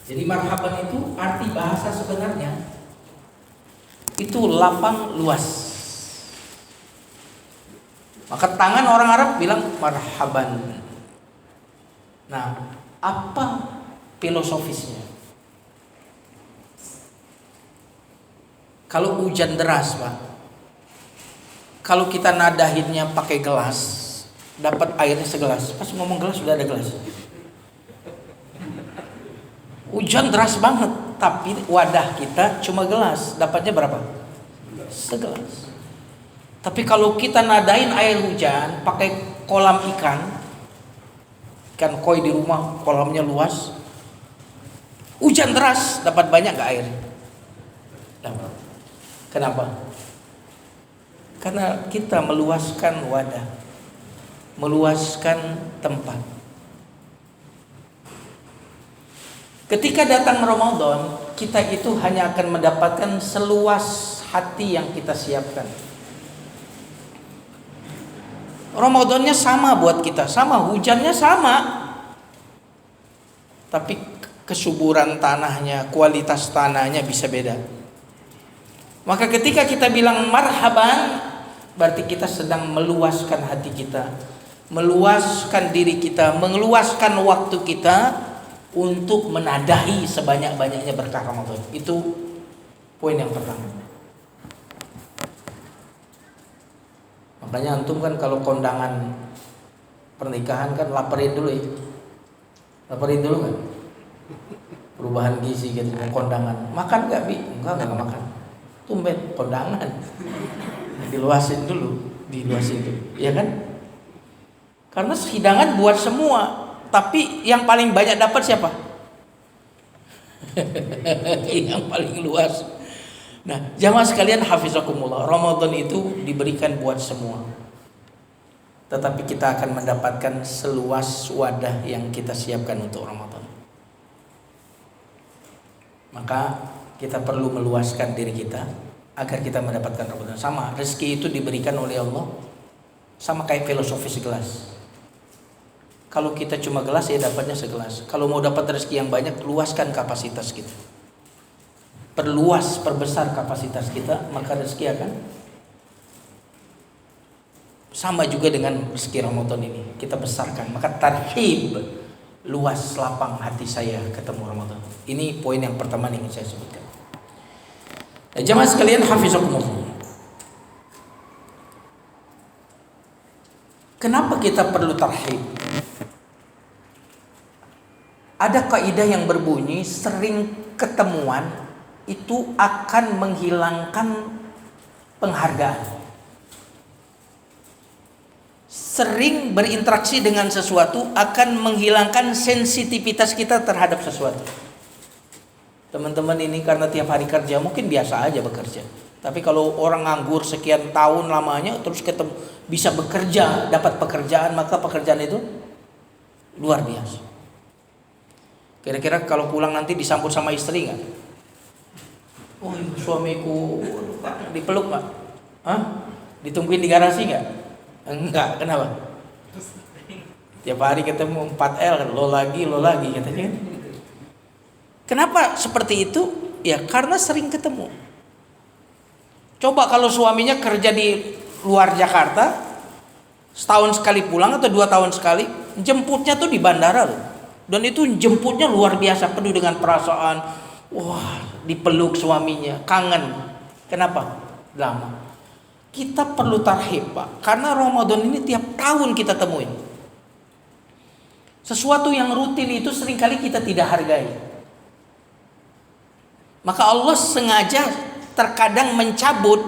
Jadi marhaban itu arti bahasa sebenarnya itu lapang luas. Maka tangan orang Arab bilang marhaban. Nah, apa filosofisnya? Kalau hujan deras, Pak, kalau kita nadahinnya pakai gelas, dapat airnya segelas. Pas ngomong gelas sudah ada gelas. Hujan deras banget, tapi wadah kita cuma gelas, dapatnya berapa? Segelas. Tapi kalau kita nadain air hujan pakai kolam ikan koi di rumah, kolamnya luas, hujan deras, dapat banyak gak air? Kenapa? Karena kita meluaskan wadah, meluaskan tempat. Ketika datang Ramadan, kita itu hanya akan mendapatkan seluas hati yang kita siapkan. Ramadannya sama buat kita, sama hujannya sama, tapi kesuburan tanahnya, kualitas tanahnya bisa beda. Maka ketika kita bilang marhaban, berarti kita sedang meluaskan hati kita, meluaskan diri kita, meluaskan waktu kita untuk menadahi sebanyak-banyaknya berkah Ramadan. Itu poin yang pertama. Makanya antum kan kalau kondangan pernikahan kan laparin dulu ya. Laparin dulu kan? Perubahan gizi gitu, kondangan. Makan gak, Bi? Enggak makan. Tumben kondangan. Diluasin dulu. Ya kan? Karena hidangan buat semua, tapi yang paling banyak dapat siapa? Yang paling luas. Nah, jamaah sekalian hafizakumullah, Ramadan itu diberikan buat semua. Tetapi kita akan mendapatkan seluas wadah yang kita siapkan untuk Ramadan. Maka kita perlu meluaskan diri kita agar kita mendapatkan Ramadan. Sama, rezeki itu diberikan oleh Allah sama kayak filosofis gelas. Kalau kita cuma gelas ya dapatnya segelas. Kalau mau dapat rezeki yang banyak, luaskan kapasitas kita. Perluas, perbesar kapasitas kita, maka rezeki akan sama juga dengan rezeki Ramadan ini. Kita besarkan, maka tarhib, luas lapang hati saya ketemu Ramadan. Ini poin yang pertama yang ingin saya sebutkan. Jamaah sekalian hafizakumullah. Kenapa kita perlu tarhib? Ada kaidah yang berbunyi sering ketemuan itu akan menghilangkan penghargaan. Sering berinteraksi dengan sesuatu akan menghilangkan sensitivitas kita terhadap sesuatu. Teman-teman ini karena tiap hari kerja mungkin biasa aja bekerja. Tapi kalau orang nganggur sekian tahun lamanya terus ketemu bisa bekerja, dapat pekerjaan, maka pekerjaan itu luar biasa. Kira-kira kalau pulang nanti disambut sama istri nggak? Oh, suamiku dipeluk nggak? Hah? Ditungguin di garasi nggak? Enggak, kenapa? Tiap hari ketemu 4L, lo lagi katanya. Kenapa seperti itu? Ya karena sering ketemu. Coba kalau suaminya kerja di luar Jakarta, setahun sekali pulang atau 2 tahun sekali, jemputnya tuh di bandara loh. Dan itu jemputnya luar biasa, penuh dengan perasaan. Wah, dipeluk suaminya, kangen. Kenapa? Lama. Kita perlu tarhib, Pak, karena Ramadan ini tiap tahun kita temuin. Sesuatu yang rutin itu seringkali kita tidak hargai. Maka Allah sengaja terkadang mencabut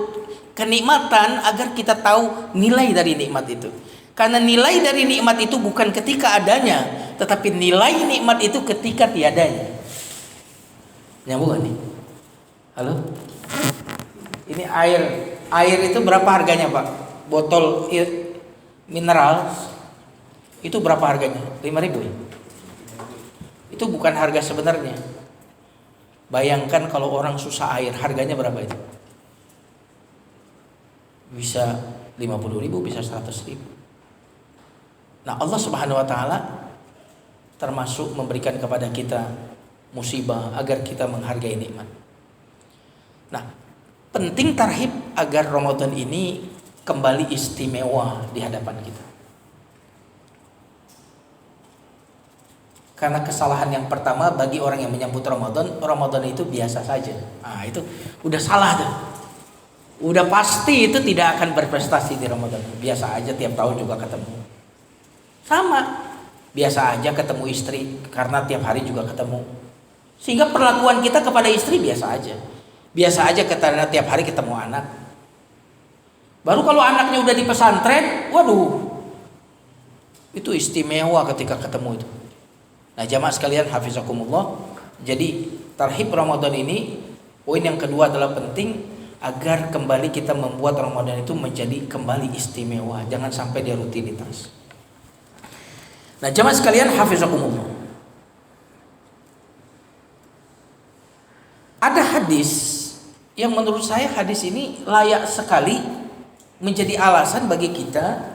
kenikmatan agar kita tahu nilai dari nikmat itu. Karena nilai dari nikmat itu bukan ketika adanya, tetapi nilai nikmat itu ketika tiadanya. Nyambung gak nih? Halo? Ini air itu berapa harganya, Pak? Botol mineral itu berapa harganya? 5.000 ya? Itu bukan harga sebenarnya. Bayangkan kalau orang susah air, harganya berapa itu? Bisa 50.000, bisa 100.000. Nah, Allah Subhanahu wa taala termasuk memberikan kepada kita musibah, agar kita menghargai nikmat. Nah, penting tarhib agar Ramadan ini kembali istimewa di hadapan kita. Karena kesalahan yang pertama bagi orang yang menyambut Ramadan itu biasa saja. Nah, itu udah salah tuh. Udah pasti itu tidak akan berprestasi di Ramadan. Biasa aja tiap tahun juga ketemu. Sama, biasa aja ketemu istri karena tiap hari juga ketemu. Sehingga perlakuan kita kepada istri biasa aja. Biasa aja karena tiap hari ketemu anak. Baru kalau anaknya udah di pesantren, waduh, itu istimewa ketika ketemu itu. Nah, jamaah sekalian hafizakumullah. Jadi tarhib Ramadan ini, poin yang kedua adalah penting agar kembali kita membuat Ramadan itu menjadi kembali istimewa. Jangan sampai dia rutinitas. Nah, jamaah sekalian hafizakumullah. Ada hadis yang menurut saya hadis ini layak sekali menjadi alasan bagi kita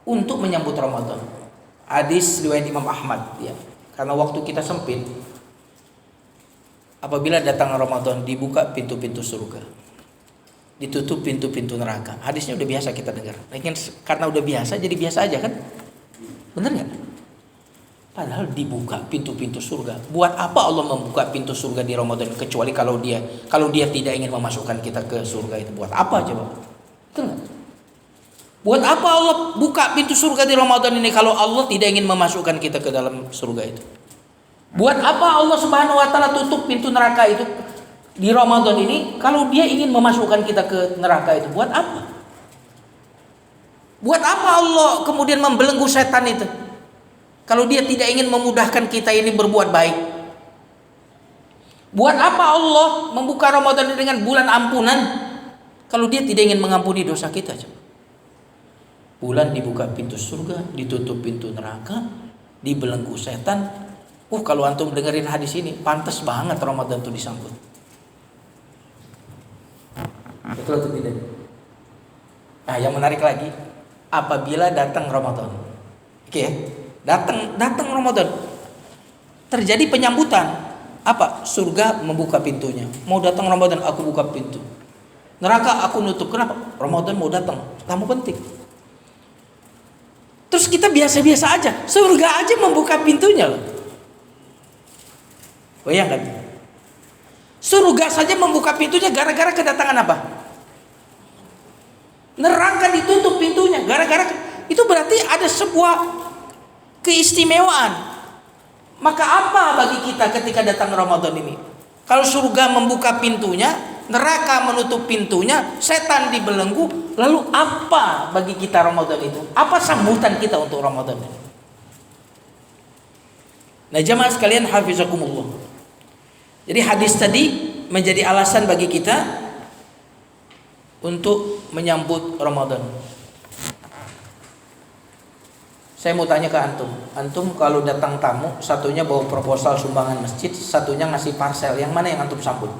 untuk menyambut Ramadan. Hadis riwayat Imam Ahmad, ya. Karena waktu kita sempit. Apabila datang Ramadan, dibuka pintu-pintu surga, ditutup pintu-pintu neraka. Hadisnya udah biasa kita dengar. Karena udah biasa, jadi biasa aja kan? Bener nggak? Padahal dibuka pintu-pintu surga. Buat apa Allah membuka pintu surga di Ramadan kecuali kalau dia tidak ingin memasukkan kita ke surga itu? Buat apa coba? Betul nggak? Buat apa Allah buka pintu surga di Ramadan ini kalau Allah tidak ingin memasukkan kita ke dalam surga itu? Buat apa Allah Subhanahu wa taala tutup pintu neraka itu di Ramadan ini kalau dia ingin memasukkan kita ke neraka itu? Buat apa? Buat apa Allah kemudian membelenggu setan itu kalau dia tidak ingin memudahkan kita ini berbuat baik? Buat apa Allah membuka Ramadan dengan bulan ampunan kalau dia tidak ingin mengampuni dosa kita? Bulan dibuka pintu surga, ditutup pintu neraka, dibelenggu setan. Kalau antum dengerin hadis ini, pantas banget Ramadan itu disambut. Betul atau tidak? Nah, yang menarik lagi, apabila datang Ramadan, oke ya, datang Ramadan, terjadi penyambutan. Apa? Surga membuka pintunya. Mau datang Ramadan, aku buka pintu. Neraka aku nutup. Kenapa? Ramadan mau datang, tamu penting. Terus kita biasa-biasa aja, surga aja membuka pintunya loh. Bayangkan, surga saja membuka pintunya gara-gara kedatangan apa? Neraka ditutup pintunya gara-gara itu, berarti ada sebuah keistimewaan. Maka apa bagi kita ketika datang Ramadan ini? Kalau surga membuka pintunya, neraka menutup pintunya, setan dibelenggu, lalu apa bagi kita Ramadan itu? Apa sambutan kita untuk Ramadan ini? Nah, jamaah sekalian hafizakumullah. Jadi hadis tadi menjadi alasan bagi kita untuk menyambut Ramadan. Saya mau tanya ke antum kalau datang tamu, satunya bawa proposal sumbangan masjid, satunya ngasih parcel, yang mana yang antum sambut?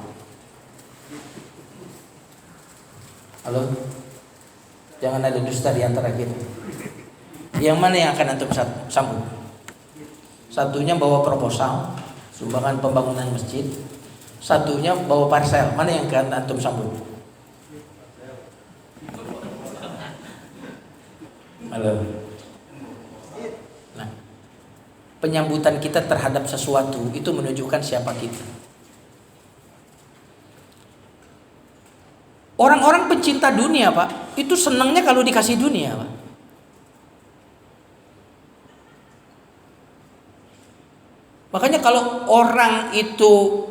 Halo? Jangan ada dusta di antara kita. Yang mana yang akan antum sambut? Satunya bawa proposal sumbangan pembangunan masjid, satunya bawa parcel, mana yang akan antum sambut? Halo? Nah, penyambutan kita terhadap sesuatu itu menunjukkan siapa kita. Orang-orang pencinta dunia, Pak, itu senangnya kalau dikasih dunia, Pak. Makanya kalau orang itu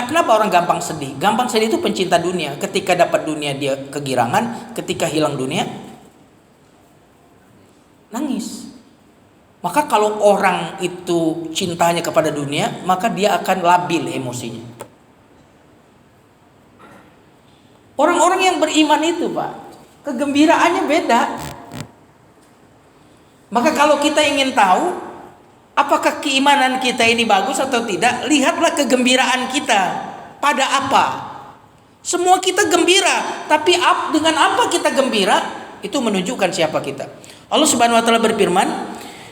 kenapa orang gampang sedih? Gampang sedih itu pencinta dunia. Ketika dapat dunia dia kegirangan, ketika hilang dunia nangis. Maka kalau orang itu cintanya kepada dunia, maka dia akan labil emosinya. Orang-orang yang beriman itu, Pak, kegembiraannya beda. Maka kalau kita ingin tahu apakah keimanan kita ini bagus atau tidak, lihatlah kegembiraan kita pada apa. Semua kita gembira, tapi dengan apa kita gembira itu menunjukkan siapa kita. Allah Subhanahu wa taala berfirman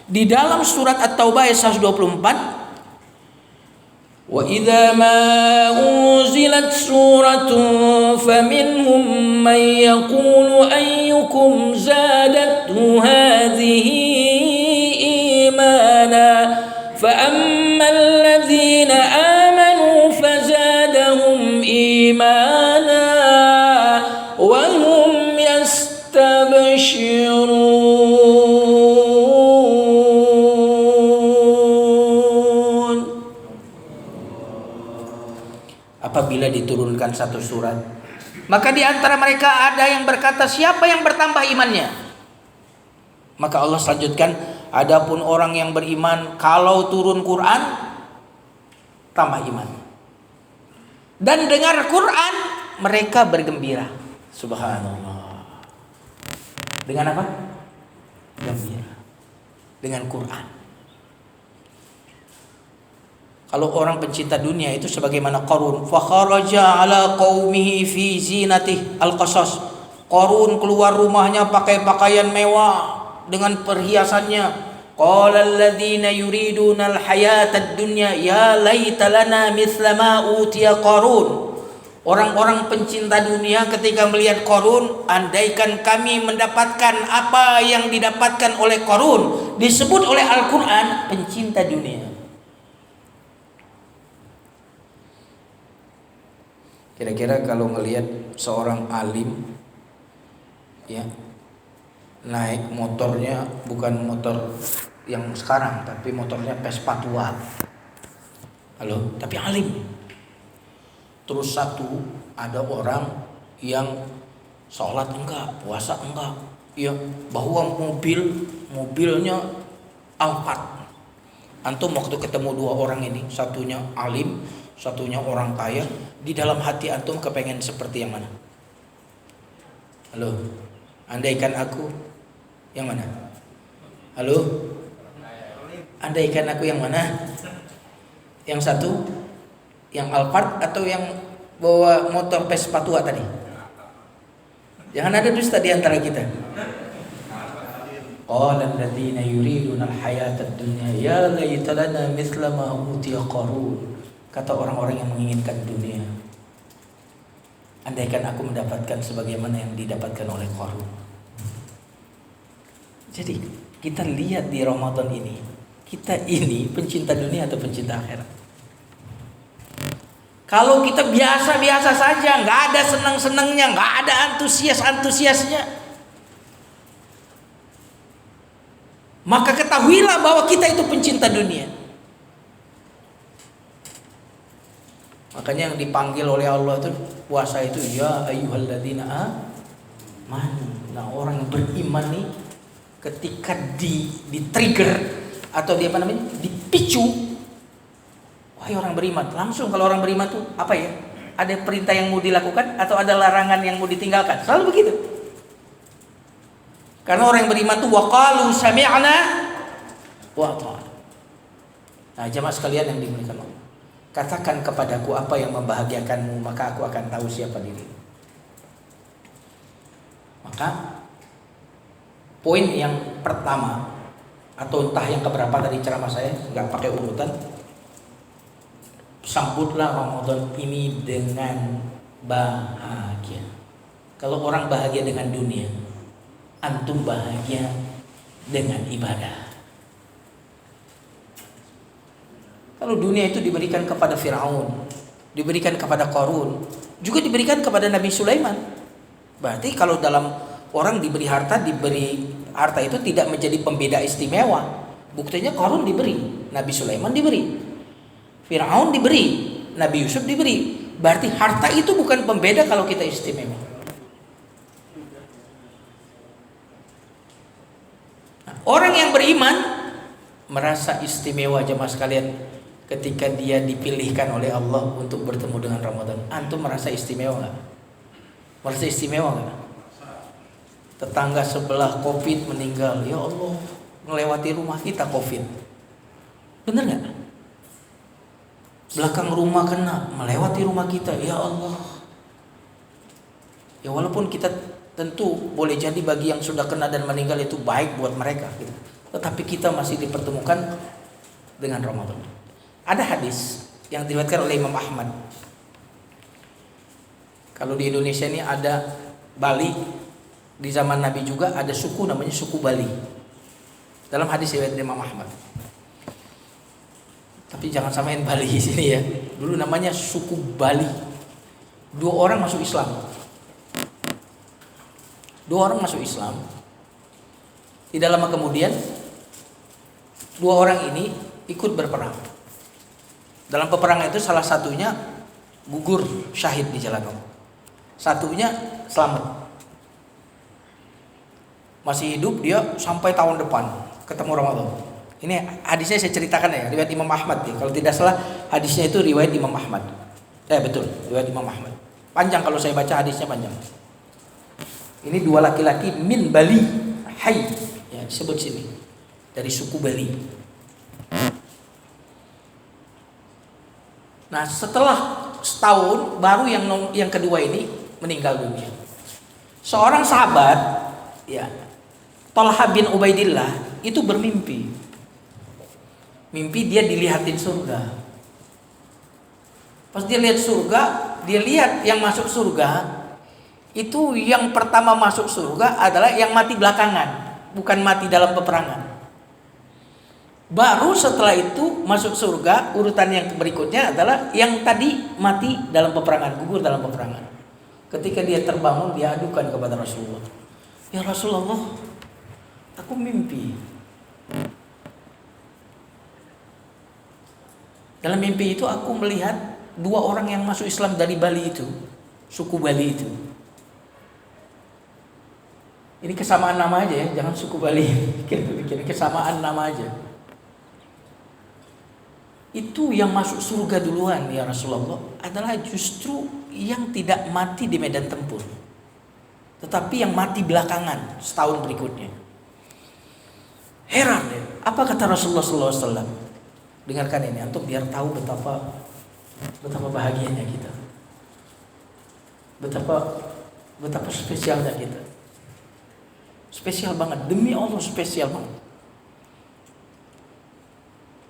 di dalam surat At-Taubah ayat 124, وإذا ما أنزلت سورة فمنهم من يقول أيكم زادته هذه إيمانا فأما الذين آمنوا فزادهم إيمانا وهم يستبشرون. Apabila diturunkan satu surat, maka di antara mereka ada yang berkata, siapa yang bertambah imannya? Maka Allah selanjutkan, adapun orang yang beriman kalau turun Quran tambah iman. Dan dengar Quran mereka bergembira. Subhanallah. Dengan apa? Gembira. Dengan Quran. Kalau orang pencinta dunia itu sebagaimana Qarun, fa kharaja ala qaumihi fi zinatih al-qasas. Qarun keluar rumahnya pakai pakaian mewah dengan perhiasannya. Qala alladziina yuriduna al-hayata ad-dunya ya laita lana mithla ma utiya Qarun. Orang-orang pencinta dunia ketika melihat Qarun, andaikan kami mendapatkan apa yang didapatkan oleh Qarun. Disebut oleh Al-Qur'an pencinta dunia. Kira-kira kalau ngelihat seorang alim ya naik motornya bukan motor yang sekarang, tapi motornya Vespa tua. Halo, tapi alim. Terus satu ada orang yang sholat enggak, puasa enggak, ya bawa mobilnya Alphard. Antum waktu ketemu dua orang ini, satunya alim, satunya orang kaya, di dalam hati antum kepengen seperti yang mana? Halo, andaikan aku yang mana? Halo, andaikan aku yang mana? Yang satu, yang Alphard atau yang bawa motor Vespa tua tadi? Jangan ada dusta di antara kita. Qala alladziina yuriduna al-hayata ad-dunya ya laita lana mithla ma utiya Qarun. Kata orang-orang yang menginginkan dunia, andaikan aku mendapatkan sebagaimana yang didapatkan oleh Qarun. Jadi kita lihat di Ramadan ini, kita ini pencinta dunia atau pencinta akhirat? Kalau kita biasa-biasa saja, nggak ada senang-senangnya, nggak ada antusiasnya, maka ketahuilah bahwa kita itu pencinta dunia. Makanya yang dipanggil oleh Allah itu puasa itu ya ayyuhalladzina amanu. Nah, orang yang beriman nih ketika di-trigger atau dipicu, wahai orang beriman, langsung kalau orang beriman tuh apa ya? Ada perintah yang mau dilakukan atau ada larangan yang mau ditinggalkan. Selalu begitu. Karena orang yang beriman tuh waqalu sami'na wa ata'na. Nah, jemaah sekalian yang dimuliakan Allah, katakan kepadaku apa yang membahagiakanmu, maka aku akan tahu siapa dirimu. Maka poin yang pertama atau entah yang keberapa tadi ceramah saya, nggak pakai urutan, sambutlah Ramadan ini dengan bahagia. Kalau orang bahagia dengan dunia, antum bahagia dengan ibadah. Kalau dunia itu diberikan kepada Fir'aun, diberikan kepada Qarun, juga diberikan kepada Nabi Sulaiman. Berarti kalau dalam orang diberi harta itu tidak menjadi pembeda istimewa. Buktinya Qarun diberi, Nabi Sulaiman diberi, Fir'aun diberi, Nabi Yusuf diberi. Berarti harta itu bukan pembeda kalau kita istimewa. Nah, orang yang beriman merasa istimewa jemaah sekalian ketika dia dipilihkan oleh Allah untuk bertemu dengan Ramadan. Antum merasa istimewa nggak? Merasa istimewa nggak? Tetangga sebelah COVID meninggal, ya Allah, melewati rumah kita COVID. Bener nggak? Belakang rumah kena, melewati rumah kita, ya Allah. Ya walaupun kita tentu boleh jadi bagi yang sudah kena dan meninggal itu baik buat mereka, gitu. Tetapi kita masih dipertemukan dengan Ramadan. Ada hadis yang diriwayatkan oleh Imam Ahmad. Kalau di Indonesia ini ada Bali, di zaman Nabi juga ada suku namanya suku Bali. Dalam hadis riwayat Imam Ahmad. Tapi jangan samain Bali di sini ya. Dulu namanya suku Bali. 2 orang masuk Islam. 2 orang masuk Islam. Tidak lama kemudian 2 orang ini ikut berperang. Dalam peperangan itu salah satunya gugur syahid di jalan Allah. Satunya selamat. Masih hidup dia sampai tahun depan ketemu Ramadan. Ini hadisnya saya ceritakan ya, riwayat Imam Ahmad ya. Kalau tidak salah hadisnya itu riwayat Imam Ahmad. Betul, riwayat Imam Ahmad. Panjang kalau saya baca hadisnya panjang. Ini 2 laki-laki min Bali, Hai, ya disebut sini. Dari suku Bali. Nah, setelah setahun baru yang kedua ini meninggal dunia. Seorang sahabat, ya, Talha bin Ubaidillah itu bermimpi. Mimpi dia dilihatin surga. Pas dia lihat surga, dia lihat yang masuk surga itu yang pertama masuk surga adalah yang mati belakangan, bukan mati dalam peperangan. Baru setelah itu masuk surga, urutan yang berikutnya adalah yang tadi mati dalam peperangan, gugur dalam peperangan. Ketika dia terbangun, dia adukan kepada Rasulullah. Ya Rasulullah, aku mimpi. Dalam mimpi itu aku melihat 2 orang yang masuk Islam dari Bali itu, suku Bali itu. Ini kesamaan nama aja ya, jangan suku Bali. Bikin kesamaan nama aja. Itu yang masuk surga duluan ya Rasulullah adalah justru yang tidak mati di medan tempur, tetapi yang mati belakangan setahun berikutnya. Heran ya, apa kata Rasulullah SAW? Dengarkan ini antum biar tahu betapa bahagianya kita, betapa spesialnya kita. Spesial banget, demi Allah spesial banget.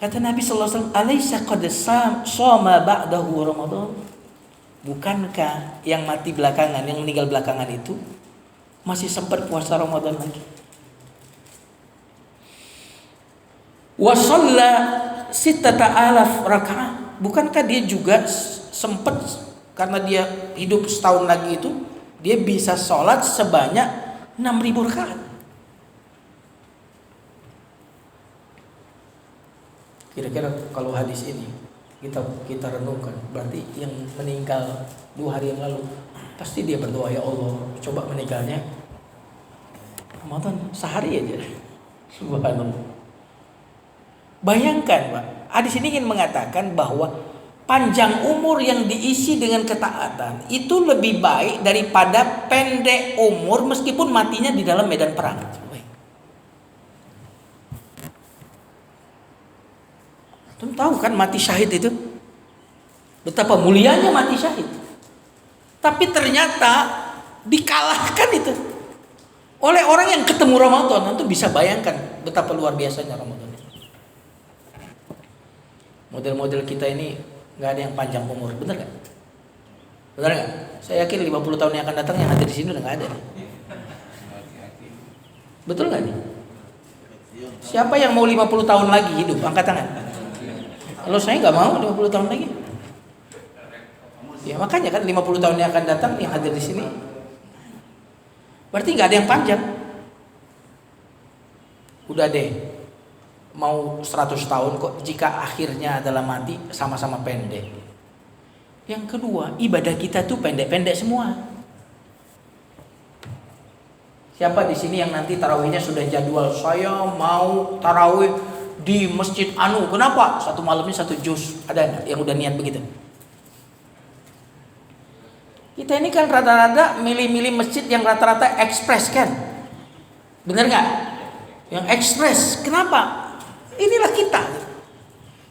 Kata Nabi sallallahu alaihi wasallam, "Alaysa qad shoma ba'dahu Ramadan?" Bukankah yang mati belakangan, yang meninggal belakangan itu masih sempat puasa Ramadan lagi? Wa shalla 6,000 rakaat. Bukankah dia juga sempat, karena dia hidup setahun lagi itu dia bisa sholat sebanyak 6.000 rakaat. Kira-kira kalau hadis ini kita renungkan, berarti yang meninggal 2 hari yang lalu pasti dia berdoa, ya Allah, coba meninggalnya Ramadan sehari aja. Subhanallah. Bayangkan Pak, hadis ini ingin mengatakan bahwa panjang umur yang diisi dengan ketaatan itu lebih baik daripada pendek umur meskipun matinya di dalam medan perang. Kamu tahu kan mati syahid itu betapa mulianya mati syahid. Tapi ternyata dikalahkan itu oleh orang yang ketemu Ramadan. Itu bisa bayangkan betapa luar biasanya Ramadan. Model-model kita ini nggak ada yang panjang umur, benar nggak? Benar nggak? Saya yakin 50 tahun yang akan datang yang hadir di sini udah nggak ada. Betul nggak nih? Siapa yang mau 50 tahun lagi hidup? Angkat tangan. Kalau saya nggak mau 50 tahun lagi. Ya makanya kan 50 tahun yang akan datang yang hadir di sini berarti nggak ada yang panjang. Udah deh, mau 100 tahun kok jika akhirnya adalah mati sama-sama pendek. Yang kedua, ibadah kita tuh pendek-pendek semua. Siapa di sini yang nanti tarawihnya sudah jadwal, saya mau tarawih di Masjid Anu, kenapa? 1 malamnya 1 juz. Ada nggak yang udah niat begitu? Kita ini kan rata-rata milih-milih masjid yang rata-rata ekspres kan? Bener nggak? Yang ekspres. Kenapa? Inilah kita.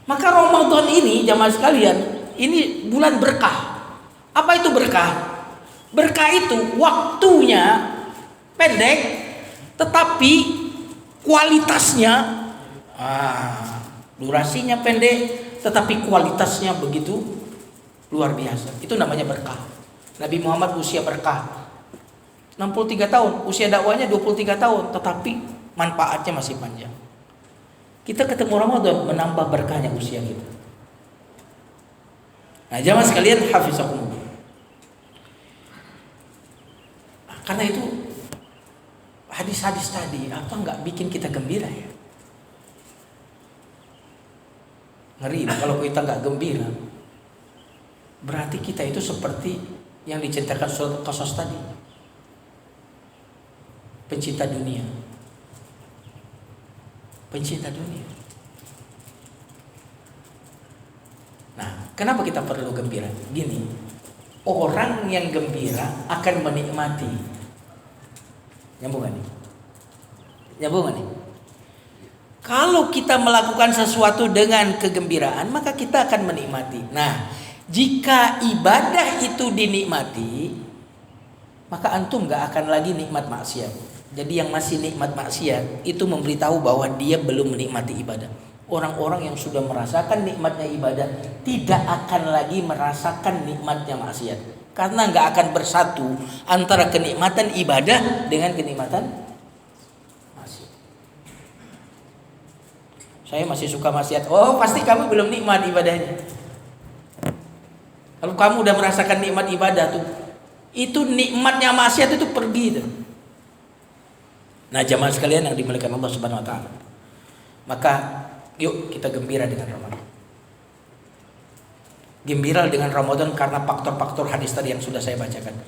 Maka Ramadan ini jamaah sekalian, ini bulan berkah. Apa itu berkah? Berkah itu waktunya pendek, tetapi kualitasnya durasinya pendek, tetapi kualitasnya begitu luar biasa. Itu namanya berkah. Nabi Muhammad usia berkah 63 tahun, usia dakwanya 23 tahun, tetapi manfaatnya masih panjang. Kita ketemu Ramadan menambah berkahnya usia kita. Nah, jamaah sekalian, hafizakumullah. Karena itu hadis-hadis tadi apa nggak bikin kita gembira ya? Ngeri kalau kita nggak gembira. Berarti kita itu seperti yang diceritakan surat Qasas tadi. Pencinta dunia. Pencinta dunia. Nah, kenapa kita perlu gembira? Gini, orang yang gembira akan menikmati. Nyambung gak nih? Nyambung gak nih? Kalau kita melakukan sesuatu dengan kegembiraan, maka kita akan menikmati. Nah, jika ibadah itu dinikmati, maka antum gak akan lagi nikmat maksiat. Jadi yang masih nikmat maksiat itu memberitahu bahwa dia belum menikmati ibadah. Orang-orang yang sudah merasakan nikmatnya ibadah tidak akan lagi merasakan nikmatnya maksiat, karena nggak akan bersatu antara kenikmatan ibadah dengan kenikmatan maksiat. Saya masih suka maksiat. Oh, pasti kamu belum nikmat ibadahnya. Kalau kamu udah merasakan nikmat ibadah tuh, itu nikmatnya maksiat itu pergi tuh. Nah, jamaah sekalian yang dimuliakan Allah Subhanahu wa taala. Maka yuk kita gembira dengan Ramadan. Gembiralah dengan Ramadan karena faktor-faktor hadis tadi yang sudah saya bacakan.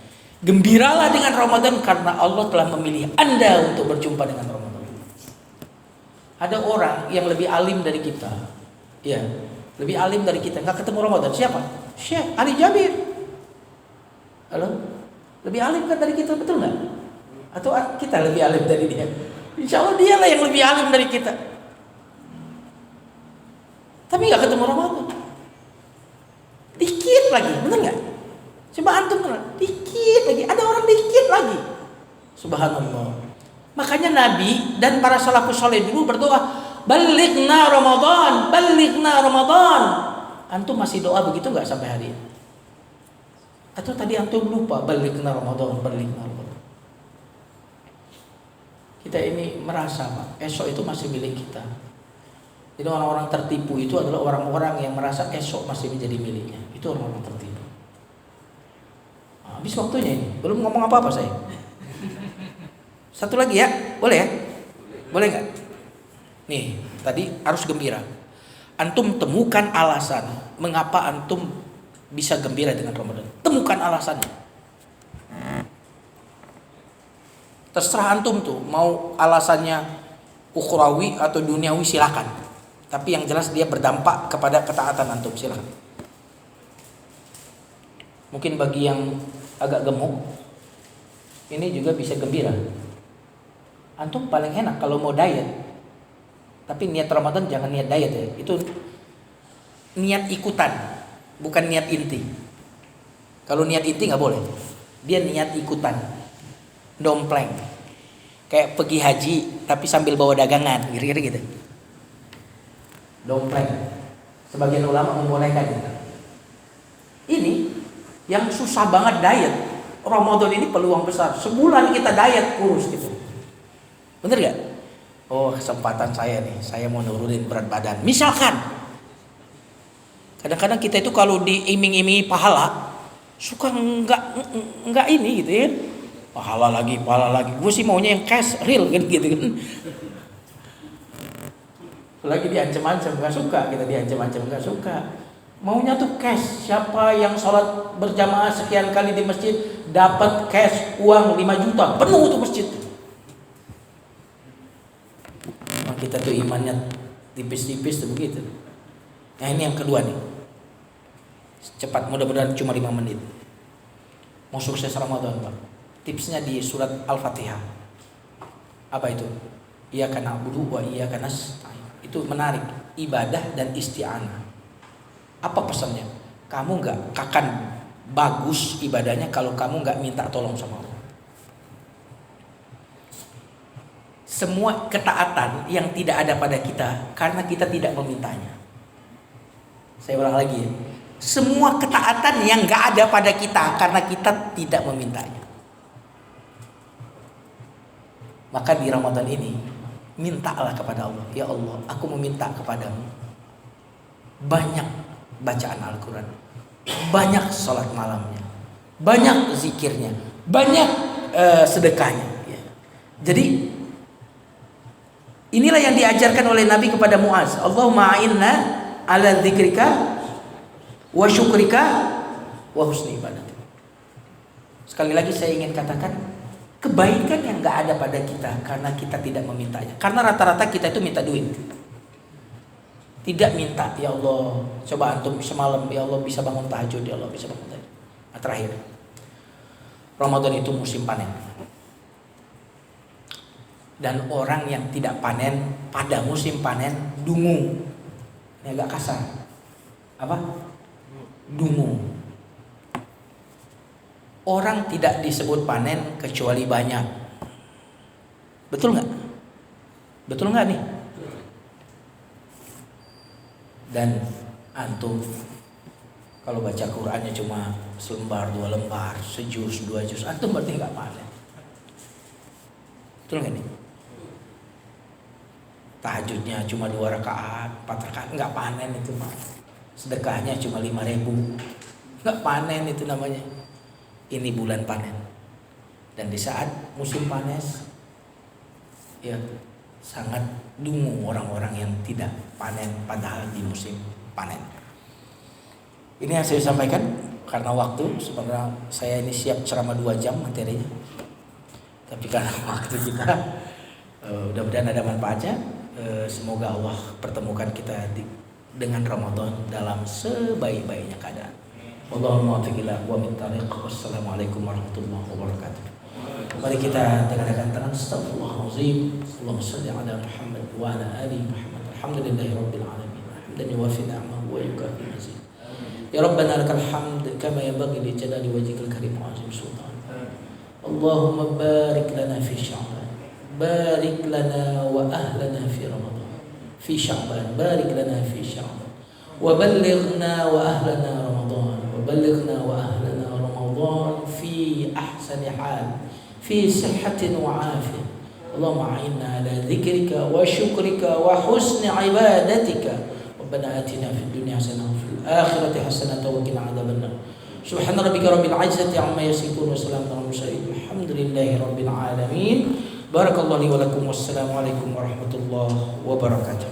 Gembiralah dengan Ramadan karena Allah telah memilih Anda untuk berjumpa dengan Ramadan. Ada orang yang lebih alim dari kita. Ya, lebih alim dari kita, enggak ketemu Ramadan. Siapa? Syekh Ali Jabir. Halo? Lebih alim kan dari kita, betul enggak? Atau kita lebih alim dari dia? Insya Allah dialah yang lebih alim dari kita. Tapi nggak ketemu Ramadan. Dikit lagi, bener nggak? Coba antum bener, dikit lagi. Ada orang dikit lagi. Subhanallah. Makanya Nabi dan para salafus saleh dulu berdoa, balighna Ramadan, balighna Ramadan. Antum masih doa begitu nggak sampai hari ini? Atau tadi antum lupa balighna Ramadan, balighna Ramadan? Kita ini merasa, Pak, esok itu masih milik kita. Jadi orang-orang tertipu itu adalah orang-orang yang merasa esok masih menjadi miliknya. Itu orang-orang tertipu. Nah, habis waktunya ini, belum ngomong apa-apa saya. Satu lagi ya, boleh ya? Boleh nggak? Nih, tadi harus gembira. Antum temukan alasan mengapa antum bisa gembira dengan Ramadan. Temukan alasannya. Terserah antum tuh, mau alasannya ukhrawi atau duniawi silakan. Tapi yang jelas dia berdampak kepada ketaatan antum, silakan. Mungkin bagi yang agak gemuk, ini juga bisa gembira. Antum paling enak kalau mau diet. Tapi niat Ramadan jangan niat diet ya. Itu niat ikutan, bukan niat inti. Kalau niat inti nggak boleh. Dia niat ikutan, dompleng. Kayak pergi haji tapi sambil bawa dagangan, kira-kira gitu. Dompleng. Sebagian ulama membolehkan itu. Ini yang susah banget diet. Ramadan ini peluang besar. Sebulan kita diet kurus gitu. Bener gak? Oh, kesempatan saya nih. Saya mau nurunin berat badan. Misalkan. Kadang-kadang kita itu kalau diiming-imingi pahala, suka enggak ini gitu ya. Pahala lagi. Gue sih maunya yang cash, real kan gitu kan. Lagi diancam-ancam, gak suka kita diancam-ancam, gak suka. Maunya tuh cash. Siapa yang sholat berjamaah sekian kali di masjid dapat cash uang 5 juta, penuh tuh masjid. Nah, kita tuh imannya tipis-tipis tuh begitu. Nah, ini yang kedua nih. Cepat, mudah-mudahan cuma 5 menit. Mau sukses Ramadan, Pak. Tipsnya di surat Al-Fatihah. Apa itu? Iyyaka na'budu wa iyyaka nasta'in. Itu menarik, ibadah dan isti'anah. Apa pesannya? Kamu gak akan bagus ibadahnya kalau kamu gak minta tolong sama Allah. Semua ketaatan yang tidak ada pada kita karena kita tidak memintanya. Saya ulang lagi ya. Semua ketaatan yang gak ada pada kita karena kita tidak memintanya. Maka di Ramadan ini mintalah kepada Allah. Ya Allah, aku meminta kepadamu banyak bacaan Al-Quran, banyak sholat malamnya, banyak zikirnya, banyak sedekahnya ya. Jadi inilah yang diajarkan oleh Nabi kepada Muaz. Allahumma a'inna ala dzikrika wa syukrika wa husni ibadatik. Sekali lagi saya ingin katakan, kebaikan yang gak ada pada kita karena kita tidak memintanya. Karena rata-rata kita itu minta duit, tidak minta, ya Allah coba antum semalam, ya Allah bisa bangun tahajud, ya Allah bisa bangun tahajud. Nah, terakhir, Ramadan itu musim panen. Dan orang yang tidak panen pada musim panen dungu. Ini agak kasar. Apa? Dungu. Orang tidak disebut panen kecuali banyak. Betul nggak? Betul nggak nih? Dan antum kalau baca Qur'annya cuma selembar, 2 lembar, sejuz, 2 juz, antum berarti nggak panen. Betul nggak nih? Tahajudnya cuma 2 rakaat, 4 rakaat, nggak panen itu mah. Sedekahnya cuma 5.000, nggak panen itu namanya. Ini bulan panen. Dan di saat musim panas, ya sangat dungu orang-orang yang tidak panen padahal di musim panen. Ini yang saya sampaikan karena waktu. Sebenarnya saya ini siap ceramah 2 jam materinya, tapi karena waktu kita, mudah-mudahan ada manfaatnya. Semoga Allah pertemukan kita dengan Ramadan dalam sebaik-baiknya keadaan. Allahumma wafiqillah wa min tariq. Wassalamualaikum warahmatullahi wabarakatuh. Mari kita dengarkan tangan. Astaghfirullahaladzim. Allahumma salli ala Muhammad wa ala ali Muhammad. Alhamdulillahi rabbil alamin. Hamdan yuwafi ni'amahu wa yukafi mazid. Ya Rabbana lakal hamd kama yanbaghi li jalali wajhikal karim wa azim sultan. Allahumma barik lana fi Sya'ban. Barik lana wa ahlana fi Ramadan. Fi Sya'ban. Barik lana fi Sya'ban. Wa ballighna wa ahlana Ramadan. Wa ballighna wa ahlana Ramadan fi ahsani hal. في صحة وعافية. اللهم أعنا على ذكرك وشكرك وحسن عبادتك. ربنا آتنا في الدنيا حسنة وفي الآخرة حسنة وقنا عذاب النار. سبحان ربك رب العزة عما يصفون وسلام على المرسلين الحمد لله رب العالمين. بارك الله لي ولكم والسلام عليكم ورحمة الله وبركاته.